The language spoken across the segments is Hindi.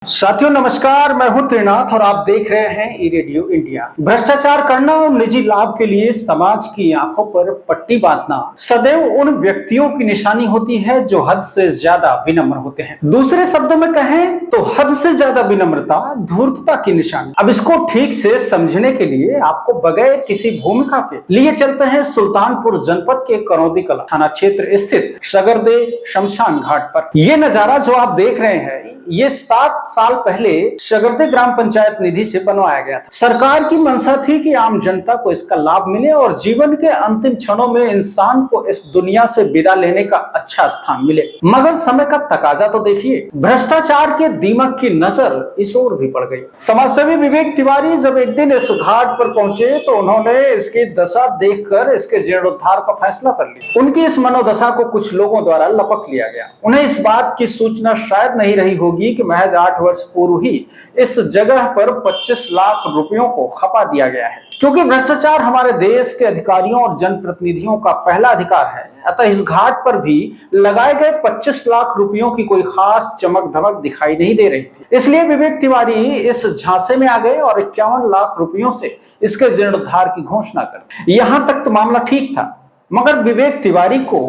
साथियों नमस्कार, मैं हूं त्रिनाथ और आप देख रहे हैं ई रेडियो इंडिया। भ्रष्टाचार करना और निजी लाभ के लिए समाज की आंखों पर पट्टी बांधना सदैव उन व्यक्तियों की निशानी होती है जो हद से ज्यादा विनम्र होते हैं। दूसरे शब्दों में कहें तो हद से ज्यादा विनम्रता धूर्तता की निशानी। अब इसको ठीक से समझने के लिए आपको बगैर किसी भूमिका के लिए चलते हैं सुल्तानपुर जनपद के करौदी कला थाना क्षेत्र स्थित शगरदे शमशान घाट पर। ये नजारा जो आप देख रहे हैं ये 7 साल पहले शगरदे ग्राम पंचायत निधि से बनवाया गया था। सरकार की मंशा थी कि आम जनता को इसका लाभ मिले और जीवन के अंतिम क्षणों में इंसान को इस दुनिया से विदा लेने का अच्छा स्थान मिले। मगर समय का तकाजा तो देखिए, भ्रष्टाचार के दीमक की नजर इस ओर भी पड़ गई। समाजसेवी विवेक तिवारी जब एक दिन इस घाट पर पहुंचे तो उन्होंने इसकी दशा देखकर इसके जीर्णोद्धार का फैसला कर लिया। उनकी इस मनोदशा को कुछ लोगों द्वारा लपक लिया गया। उन्हें इस बात की सूचना शायद नहीं रही होगी कि महज 8 वर्ष पूर्व ही इस जगह पर 25 लाख रुपयों को खपा दिया गया है। क्योंकि भ्रष्टाचार हमारे देश के अधिकारियों और जनप्रतिनिधियों का पहला अधिकार है, अतः इस घाट पर भी लगाए गए 25 लाख रुपयों की कोई खास चमक धमक दिखाई नहीं दे रही थी। इसलिए विवेक तिवारी इस झांसे में आ गए और 51 लाख रुपयों से इसके जीर्णोद्धार की घोषणा कर। यहां तक तो मामला ठीक था, मगर विवेक तिवारी को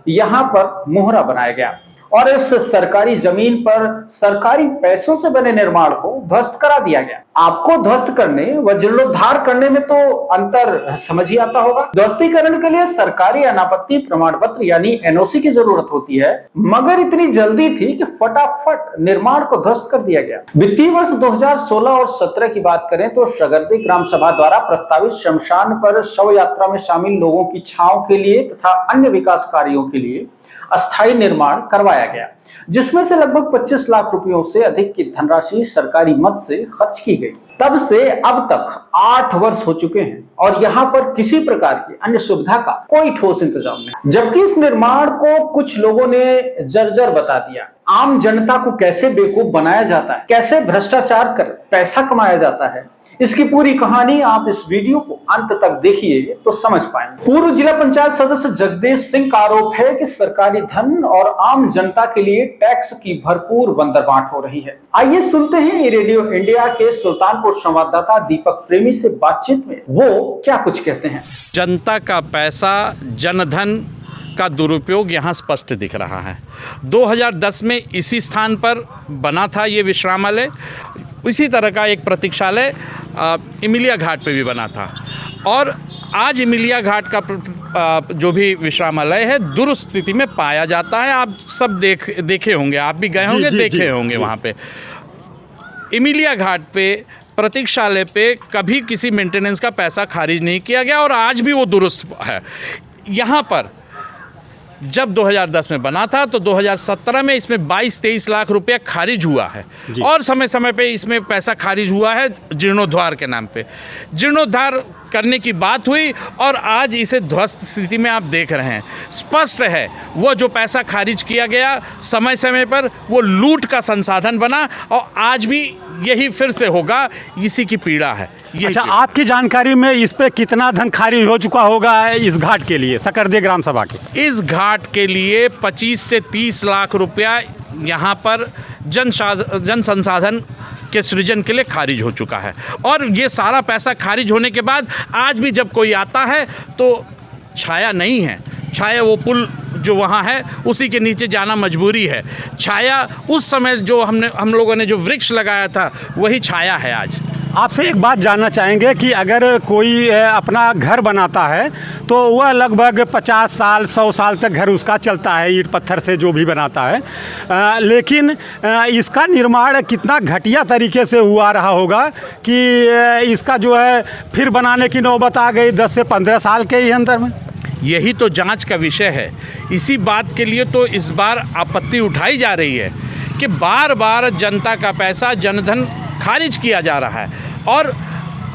यहां पर मोहरा बनाया गया और इस सरकारी जमीन पर सरकारी पैसों से बने निर्माण को ध्वस्त करा दिया गया। आपको ध्वस्त करने व जीर्णोद्धार करने में तो अंतर समझ ही आता होगा। ध्वस्तीकरण के लिए सरकारी अनापत्ति प्रमाण पत्र यानी एनओसी की जरूरत होती है, मगर इतनी जल्दी थी कि फटाफट निर्माण को ध्वस्त कर दिया गया। वित्तीय वर्ष 2016 और 17 की बात करें तो शगरदे ग्राम सभा द्वारा प्रस्तावित शमशान पर शव यात्रा में शामिल लोगों की छांव के लिए तथा अन्य विकास कार्यों के लिए अस्थायी निर्माण करवाया गया, जिसमें से लगभग 25 लाख रुपयों से अधिक की धनराशि सरकारी मद से खर्च की गई। तब से अब तक 8 वर्ष हो चुके हैं और यहाँ पर किसी प्रकार की अन्य सुविधा का कोई ठोस इंतजाम नहीं। जबकि इस निर्माण को कुछ लोगों ने जर्जर बता दिया। आम जनता को कैसे बेवकूफ बनाया जाता है, कैसे भ्रष्टाचार कर पैसा कमाया जाता है, इसकी पूरी कहानी आप इस वीडियो को अंत तक देखिए तो समझ पाएंगे। पूर्व जिला पंचायत सदस्य जगदीश सिंह का आरोप है कि सरकारी धन और आम जनता के लिए टैक्स की भरपूर बंदरबांट हो रही है। आइए सुनते हैं ई रेडियो इंडिया के सुल्तानपुर संवाददाता दीपक प्रेमी से बातचीत में वो क्या कुछ कहते हैं। जनता का पैसा, जनधन का दुरुपयोग यहाँ स्पष्ट दिख रहा है। 2010 में इसी स्थान पर बना था ये विश्रामालय। इसी तरह का एक प्रतीक्षालय इमिलिया घाट पे भी बना था और आज इमिलिया घाट का जो भी विश्रामालय है दुरुस्त स्थिति में पाया जाता है। आप सब देखे होंगे, आप भी गए होंगे, देखे होंगे। वहाँ पे इमिलिया घाट पे प्रतीक्षालय पे कभी किसी मेंटेनेंस का पैसा खारिज नहीं किया गया और आज भी वो दुरुस्त है। यहाँ पर जब 2010 में बना था तो 2017 में इसमें 22-23 लाख रुपया खारिज हुआ है और समय समय पे इसमें पैसा खारिज हुआ है जीर्णोद्धार के नाम पे। जीर्णोद्धार करने की बात हुई और आज इसे ध्वस्त स्थिति में आप देख रहे हैं। स्पष्ट है वो जो पैसा खारिज किया गया समय समय पर वो लूट का संसाधन बना और आज भी यही फिर से होगा, इसी की पीड़ा है। अच्छा, आपकी जानकारी में इस पे कितना धन खारिज हो चुका होगा इस घाट के लिए, शगरदे ग्राम सभा के? इस घाट के लिए 25 से 30 लाख रुपया यहाँ पर जन संसाधन के सृजन के लिए खारिज हो चुका है और ये सारा पैसा खारिज होने के बाद आज भी जब कोई आता है तो छाया नहीं है। छाया वो पुल जो वहाँ है उसी के नीचे जाना मजबूरी है। छाया उस समय जो हम लोगों ने जो वृक्ष लगाया था वही छाया है आज। आपसे एक बात जानना चाहेंगे कि अगर कोई अपना घर बनाता है तो वह लगभग 50 साल 100 साल तक घर उसका चलता है, ईंट पत्थर से जो भी बनाता है, लेकिन इसका निर्माण कितना घटिया तरीके से हुआ रहा होगा कि इसका जो है फिर बनाने की नौबत आ गई 10 से 15 साल के ही अंदर में। यही तो जांच का विषय है। इसी बात के लिए तो इस बार आपत्ति उठाई जा रही है कि बार बार जनता का पैसा, जनधन खारिज किया जा रहा है और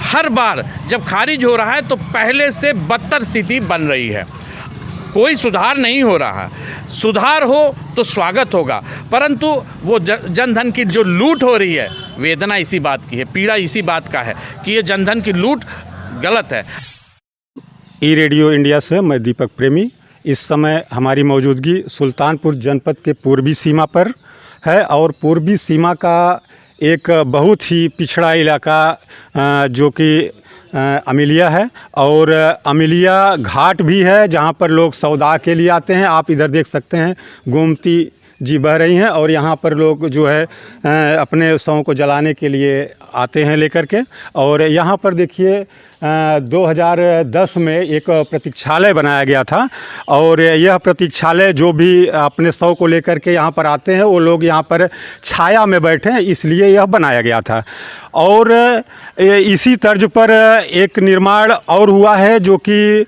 हर बार जब खारिज हो रहा है तो पहले से बदतर स्थिति बन रही है। कोई सुधार नहीं हो रहा। सुधार हो तो स्वागत होगा, परंतु वो जनधन की जो लूट हो रही है, वेदना इसी बात की है, पीड़ा इसी बात का है कि ये जनधन की लूट गलत है। ई रेडियो इंडिया से मैं दीपक प्रेमी। इस समय हमारी मौजूदगी सुल्तानपुर जनपद के पूर्वी सीमा पर है और पूर्वी सीमा का एक बहुत ही पिछड़ा इलाका जो कि अमिलिया है, और अमिलिया घाट भी है जहाँ पर लोग सौदा के लिए आते हैं। आप इधर देख सकते हैं गोमती जी बह रही हैं और यहाँ पर लोग जो है अपने शवों को जलाने के लिए आते हैं लेकर के। और यहाँ पर देखिए 2010 में एक प्रतीक्षालय बनाया गया था, और यह प्रतीक्षालय जो भी अपने शव को लेकर के यहाँ पर आते हैं वो लोग यहाँ पर छाया में बैठें, इसलिए यह बनाया गया था। और इसी तर्ज पर एक निर्माण और हुआ है जो कि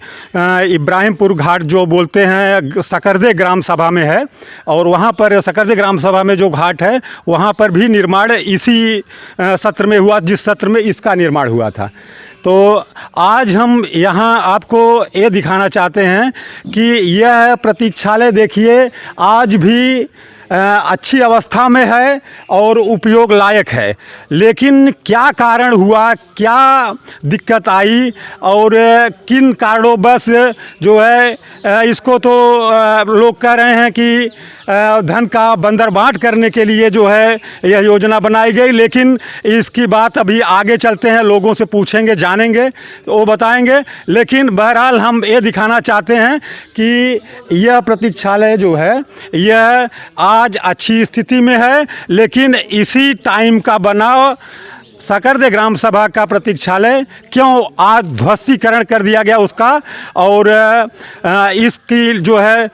इब्राहिमपुर घाट जो बोलते हैं सकरदे ग्राम सभा में है, और वहाँ पर सकरदे ग्राम सभा में जो घाट है वहाँ पर भी निर्माण इसी सत्र में हुआ जिस सत्र में इसका निर्माण हुआ था। तो आज हम यहाँ आपको ये दिखाना चाहते हैं कि यह प्रतीक्षालय देखिए आज भी अच्छी अवस्था में है और उपयोग लायक है, लेकिन क्या कारण हुआ, क्या दिक्कत आई और किन कारणों बस जो है इसको तो लोग कह रहे हैं कि धन का बंदरबांट करने के लिए जो है यह योजना बनाई गई, लेकिन इसकी बात अभी आगे चलते हैं, लोगों से पूछेंगे, जानेंगे तो वो बताएंगे। लेकिन बहरहाल हम ये दिखाना चाहते हैं कि यह प्रतीक्षालय जो है यह आज अच्छी स्थिति में है, लेकिन इसी टाइम का बनाव सकरदे ग्राम सभा का प्रतीक्षालय क्यों आज ध्वस्तीकरण कर दिया गया उसका, और इसकी जो है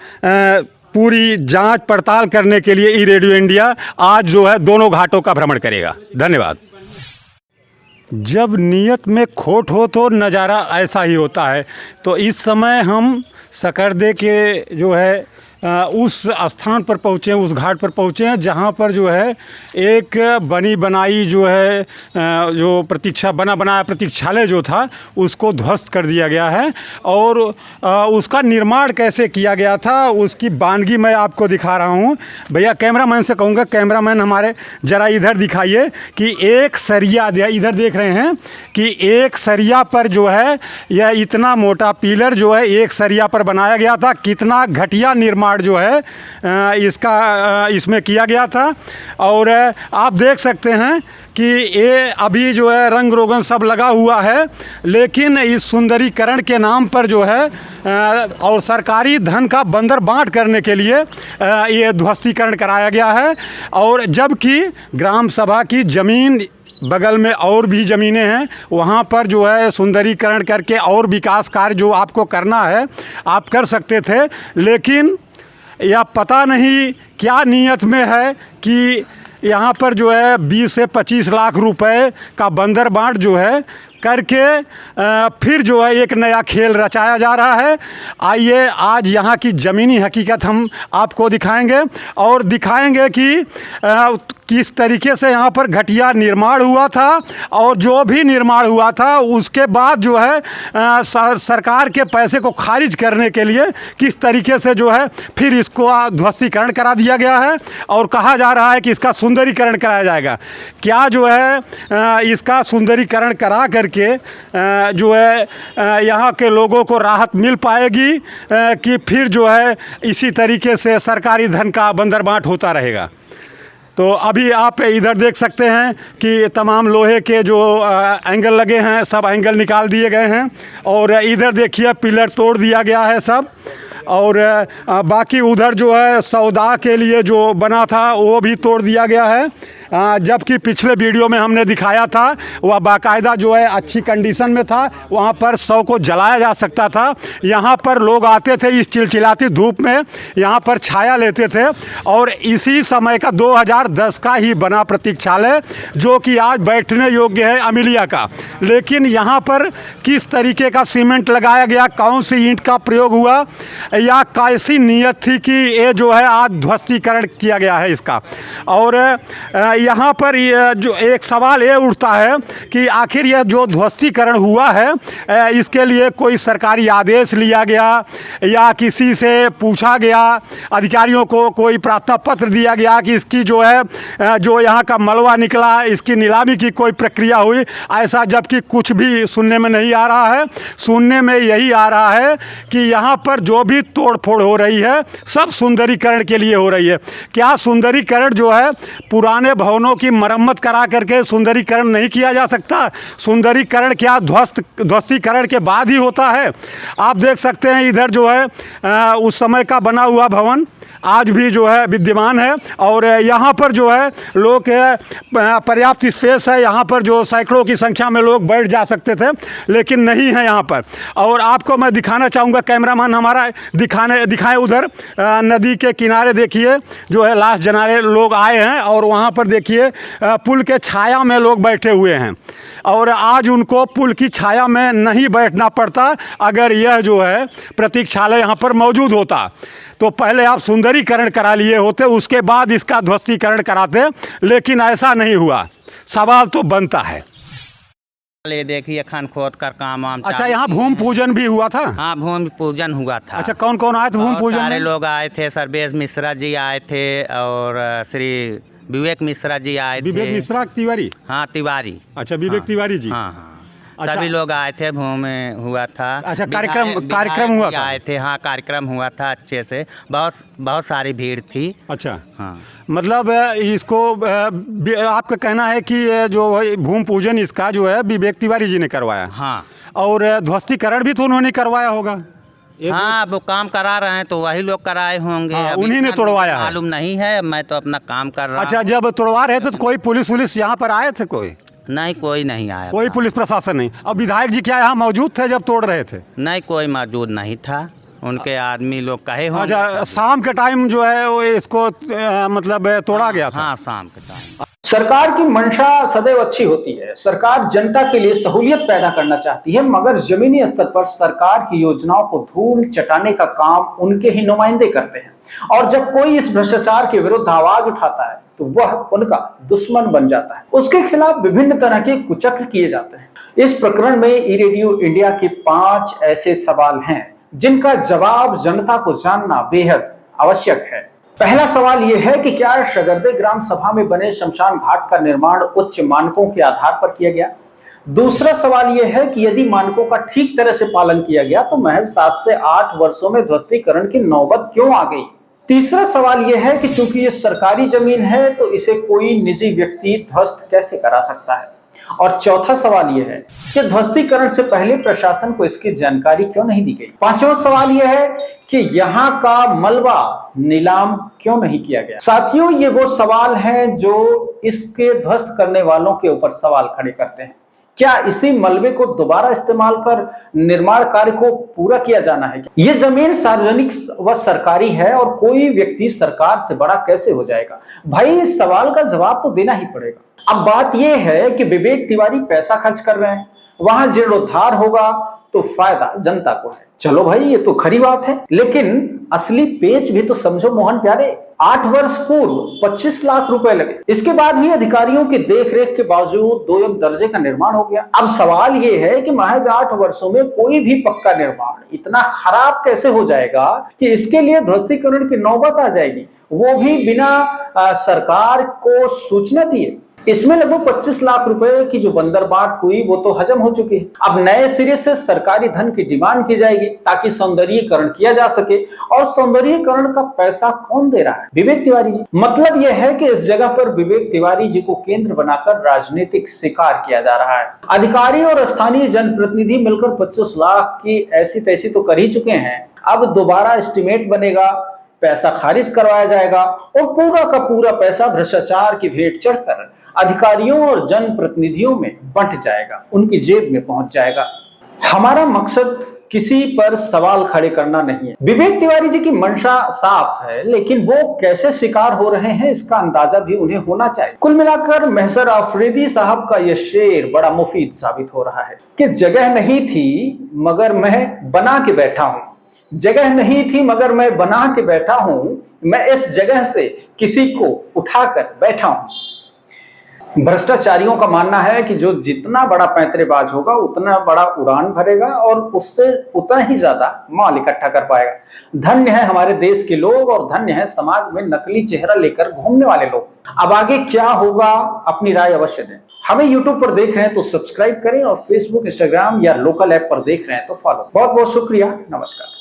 पूरी जांच पड़ताल करने के लिए ई रेडियो इंडिया आज जो है दोनों घाटों का भ्रमण करेगा। धन्यवाद। जब नियत में खोट हो तो नज़ारा ऐसा ही होता है। तो इस समय हम सकरदे के जो है उस स्थान पर पहुँचे, उस घाट पर पहुँचे हैं जहाँ पर जो है एक बनी बनाई जो है जो बनाया प्रतीक्षालय जो था उसको ध्वस्त कर दिया गया है। और उसका निर्माण कैसे किया गया था उसकी वानगी मैं आपको दिखा रहा हूँ। भैया कैमरामैन से कहूँगा, कैमरामैन हमारे ज़रा इधर दिखाइए कि एक सरिया, इधर देख रहे हैं कि एक सरिया पर जो है यह इतना मोटा पिलर जो है एक सरिया पर बनाया गया था। कितना घटिया निर्माण जो है इसमें किया गया था। और आप देख सकते हैं कि ये अभी जो है रंग रोगन सब लगा हुआ है, लेकिन इस सुंदरीकरण के नाम पर जो है और सरकारी धन का बंदरबांट करने के लिए ये ध्वस्तीकरण कराया गया है। और जबकि ग्राम सभा की ज़मीन बगल में और भी ज़मीनें हैं, वहाँ पर जो है सुंदरीकरण करके और विकास कार्य जो आपको करना है आप कर सकते थे, लेकिन यह पता नहीं क्या नीयत में है कि यहाँ पर जो है 20 से 25 लाख रुपए का बंदरबांट जो है करके फिर जो है एक नया खेल रचाया जा रहा है। आइए आज यहाँ की ज़मीनी हकीकत हम आपको दिखाएंगे और दिखाएंगे कि किस तरीके से यहाँ पर घटिया निर्माण हुआ था, और जो भी निर्माण हुआ था उसके बाद जो है सरकार के पैसे को खारिज करने के लिए किस तरीके से जो है फिर इसको ध्वस्तीकरण करा दिया गया है और कहा जा रहा है कि इसका सुंदरीकरण कराया जाएगा। क्या जो है इसका सुंदरीकरण करा करके जो है यहाँ के लोगों को राहत मिल पाएगी कि फिर जो है इसी तरीके से सरकारी धन का बंदरबांट होता रहेगा। तो अभी आप इधर देख सकते हैं कि तमाम लोहे के जो एंगल लगे हैं सब एंगल निकाल दिए गए हैं, और इधर देखिए पिलर तोड़ दिया गया है सब, और बाकी उधर जो है सौदा के लिए जो बना था वो भी तोड़ दिया गया है। जबकि पिछले वीडियो में हमने दिखाया था वह बाकायदा जो है अच्छी कंडीशन में था, वहाँ पर शव को जलाया जा सकता था। यहाँ पर लोग आते थे इस चिलचिलाती धूप में, यहाँ पर छाया लेते थे। और इसी समय का 2010 का ही बना प्रतीक्षालय जो कि आज बैठने योग्य है अमिलिया का, लेकिन यहाँ पर किस तरीके का सीमेंट लगाया गया, कौन सी ईंट का प्रयोग हुआ या कैसी नीयत थी कि ये जो है आज ध्वस्तीकरण किया गया है इसका। और यहाँ पर जो एक सवाल ये उठता है कि आखिर यह जो ध्वस्तीकरण हुआ है इसके लिए कोई सरकारी आदेश लिया गया या किसी से पूछा गया, अधिकारियों को कोई प्रार्थना पत्र दिया गया कि इसकी जो है जो यहाँ का मलबा निकला इसकी नीलामी की कोई प्रक्रिया हुई, ऐसा जबकि कुछ भी सुनने में नहीं आ रहा है। सुनने में यही आ रहा है कि यहाँ पर जो भी तोड़फोड़ हो रही है सब सुंदरीकरण के लिए हो रही है। क्या सुंदरीकरण जो है पुराने भवनों की मरम्मत करा करके सुंदरीकरण नहीं किया जा सकता? सुंदरीकरण क्या ध्वस्तीकरण के बाद ही होता है? आप देख सकते हैं इधर जो है उस समय का बना हुआ भवन आज भी जो है विद्यमान है, और यहाँ पर जो है लोग पर्याप्त स्पेस है, यहाँ पर जो सैकड़ों की संख्या में लोग बैठ जा सकते थे, लेकिन नहीं है यहाँ पर। और आपको मैं दिखाना चाहूँगा, कैमरामैन हमारा दिखाएं उधर नदी के किनारे देखिए जो है लाश जनारे लोग आए हैं, और वहाँ पर देखिए पुल के छाया में लोग बैठे हुए हैं, और आज उनको पुल की छाया में नहीं बैठना पड़ता अगर यह जो है प्रतीक्षालय यहाँ पर मौजूद होता। तो पहले आप सुंदरीकरण करा लिए होते, उसके बाद इसका ध्वस्तीकरण कराते, लेकिन ऐसा नहीं हुआ। सवाल तो बनता है। ये देखिए खन खोद कर काम वाम। अच्छा, यहाँ भूमि पूजन भी हुआ था? हाँ, भूमि पूजन हुआ था। अच्छा, कौन कौन आए थे भूमि पूजन में? सारे लोग आए थे, सर्वेश मिश्रा जी आए थे, और श्री विवेक मिश्रा जी आए थे। विवेक मिश्रा तिवारी? हाँ, तिवारी। अच्छा, विवेक तिवारी जी। हाँ हाँ, अच्छा। सभी लोग आए थे, भूमि हुआ था। अच्छा, कार्यक्रम हुआ था? आए थे, हाँ, कार्यक्रम हुआ था अच्छे से, बहुत सारी भीड़ थी। अच्छा, हाँ, मतलब इसको आपका कहना है कि जो भूमि पूजन इसका जो है विवेक तिवारी जी ने करवाया? हाँ, और ध्वस्तीकरण भी तो उन्होंने करवाया होगा? हाँ, वो काम करा रहे हैं तो वही लोग कराए होंगे। हाँ, अभी उन्हीं ने तोड़वाया है। मालूम नहीं है, मैं तो अपना काम कर रहा हूँ। अच्छा, जब तोड़वा रहे थे तो कोई पुलिस यहाँ पर आए थे? नहीं, कोई नहीं आया। कोई पुलिस प्रशासन नहीं? और विधायक जी क्या यहाँ मौजूद थे जब तोड़ रहे थे? नहीं, कोई मौजूद नहीं था, उनके आदमी लोग कहे होंगे। अच्छा, शाम के टाइम जो है वो इसको मतलब तोड़ा गया था? हाँ, शाम के टाइम। सरकार की मंशा सदैव अच्छी होती है। सरकार जनता के लिए सहूलियत पैदा करना चाहती है, मगर जमीनी स्तर पर सरकार की योजनाओं को धूल चटाने का काम उनके ही नुमाइंदे करते हैं, और जब कोई इस भ्रष्टाचार के विरुद्ध आवाज उठाता है तो वह उनका दुश्मन बन जाता है। उसके खिलाफ विभिन्न तरह के कुचक्र किए जाते हैं। इस प्रकरण में ई रेडियो इंडिया के 5 ऐसे सवाल हैं जिनका जवाब जनता को जानना बेहद आवश्यक है। पहला सवाल यह है कि क्या शगरदे ग्राम सभा में बने शमशान घाट का निर्माण उच्च मानकों के आधार पर किया गया? दूसरा सवाल यह है कि यदि मानकों का ठीक तरह से पालन किया गया तो महज 7 से 8 वर्षों में ध्वस्तीकरण की नौबत क्यों आ गई? तीसरा सवाल यह है कि चूंकि ये सरकारी जमीन है तो इसे कोई निजी व्यक्ति ध्वस्त कैसे करा सकता है? और चौथा सवाल यह है कि ध्वस्तीकरण से पहले प्रशासन को इसकी जानकारी क्यों नहीं दी गई? पांचवा सवाल यह है कि यहाँ का मलबा नीलाम क्यों नहीं किया गया? साथियों, ये वो सवाल हैं जो इसके ध्वस्त करने वालों के ऊपर सवाल खड़े करते हैं। क्या इसी मलबे को दोबारा इस्तेमाल कर निर्माण कार्य को पूरा किया जाना है? ये जमीन सार्वजनिक व सरकारी है और कोई व्यक्ति सरकार से बड़ा कैसे हो जाएगा? भाई, इस सवाल का जवाब तो देना ही पड़ेगा। अब बात यह है कि विवेक तिवारी पैसा खर्च कर रहे हैं, वहां जीर्णोद्धार होगा तो फायदा जनता को है। चलो भाई, ये तो खरी बात है, लेकिन असली पेच भी तो समझो मोहन प्यारे। 8 वर्ष पूर्व 25 लाख रुपए लगे, इसके बाद भी अधिकारियों की देखरेख के बावजूद 2 दर्जे का निर्माण हो गया। अब सवाल ये है कि महज 8 वर्षों में कोई भी पक्का निर्माण इतना खराब कैसे हो जाएगा कि इसके लिए ध्वस्तीकरण की नौबत आ जाएगी, वो भी बिना सरकार को सूचना दिए। इसमें लगभग 25 लाख रुपए की जो बंदरबाट हुई वो तो हजम हो चुकी है। अब नए सिरे से सरकारी धन की डिमांड की जाएगी ताकि सौंदर्यीकरण किया जा सके, और सौंदर्यीकरण का पैसा कौन दे रहा है? विवेक तिवारी जी। मतलब यह है कि इस जगह पर विवेक तिवारी जी को केंद्र बनाकर राजनीतिक शिकार किया जा रहा है। अधिकारी और स्थानीय जनप्रतिनिधि मिलकर 25 लाख की ऐसी तैसी तो कर ही चुके हैं। अब दोबारा एस्टिमेट बनेगा, पैसा खारिज करवाया जाएगा और पूरा का पूरा पैसा भ्रष्टाचार की भेंट चढ़कर अधिकारियों और जनप्रतिनिधियों में बंट जाएगा, उनकी जेब में पहुंच जाएगा। हमारा मकसद किसी पर सवाल खड़े करना नहीं है। विवेक तिवारी जी की मंशा साफ है, लेकिन वो कैसे शिकार हो रहे हैं इसका अंदाजा भी उन्हें होना चाहिए। कुल मिलाकर महसर आफरीदी साहब का यह शेर बड़ा मुफीद साबित हो रहा है कि जगह नहीं थी मगर मैं बना के बैठा हूं, जगह नहीं थी मगर मैं बना के बैठा हूं, मैं इस जगह से किसी को उठाकर बैठा हूं। भ्रष्टाचारियों का मानना है कि जो जितना बड़ा पैंतरेबाज होगा उतना बड़ा उड़ान भरेगा और उससे उतना ही ज्यादा माल इकट्ठा कर पाएगा। धन्य है हमारे देश के लोग और धन्य है समाज में नकली चेहरा लेकर घूमने वाले लोग। अब आगे क्या होगा, अपनी राय अवश्य दें। हमें YouTube पर देख रहे हैं तो सब्सक्राइब करें और Facebook, Instagram या लोकल ऐप पर देख रहे हैं तो फॉलो। बहुत बहुत शुक्रिया, नमस्कार।